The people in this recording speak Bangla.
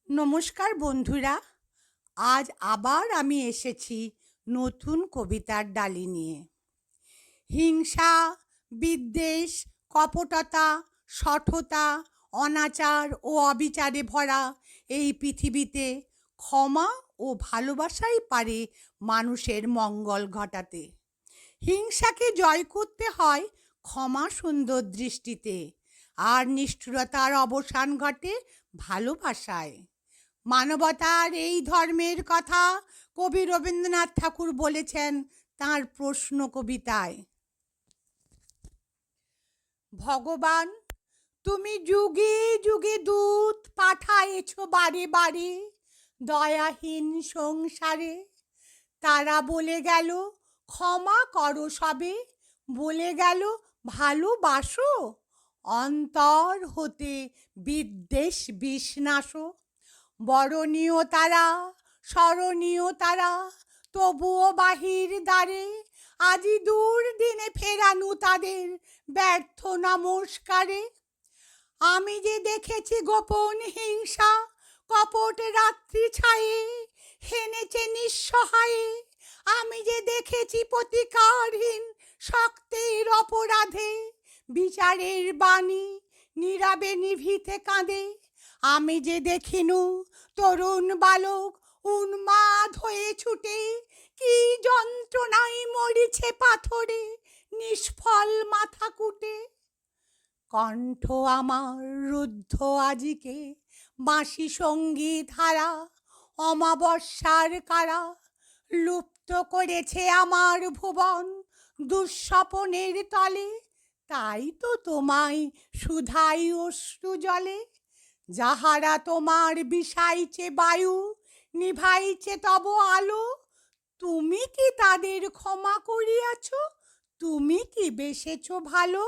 নমস্কার বন্ধুরা, আজ আবার আমি এসেছি নতুন কবিতার ডালি নিয়ে। হিংসা, বিদ্বেষ, কপটতা, শঠতা, অনাচার ও অবিচারে ভরা এই পৃথিবীতে ক্ষমা ও ভালোবাসাই পারে মানুষের মঙ্গল ঘটাতে। হিংসাকে জয় করতে হয় ক্ষমা সুন্দর দৃষ্টিতে, আর নিষ্ঠুরতার অবসান ঘটে ভালোবাসায়। মানবতার এই ধর্মের কথা কবি রবীন্দ্রনাথ ঠাকুর বলেছেন তাঁর প্রশ্ন কবিতায়। ভগবান, তুমি যুগে যুগে দূত পাঠায়েছ বারে বারে দয়াহীন সংসারে। তারা বলে গেল ক্ষমা করো সবে, বলে গেল ভালোবাসো, অন্তর হতে বিদ্বেষ বিষ্ণাসো। বরণীয় তারা, স্মরণীয় তারা, তবুও বাহির দ্বারে আজি দূর দিনে ফেরানু তাদের ব্যর্থ নমস্কারে। আমি যে দেখেছি গোপন হিংসা কপট রাত্রি ছায়ে হেনেছে নিঃসহায়ে। আমি যে দেখেছি প্রতিকারহীন শক্তের অপরাধে বিচারের বাণী নীরবে নিভৃতে কাঁদে। আমি যে দেখিনু তরুণ বালক উন্মাদ হয়ে ছুটে কি যন্ত্রণায় মরিছে পাথরে নিষ্ফল মাথা কুটে। কণ্ঠ আমার রুদ্ধ আজিকে বাঁশি সঙ্গীত হারা, অমাবস্যার কারা লুপ্ত করেছে আমার ভুবন দুঃস্বপনের তলে। তাই তো তোমায় সুধাই অশ্রু জলে, যাহারা তোমার বিষাইছে বায়ু নিভাইছে তব আলো। তুমি কি তাদের ক্ষমা করিয়াছ? তুমি কি বেসেছ ভালো?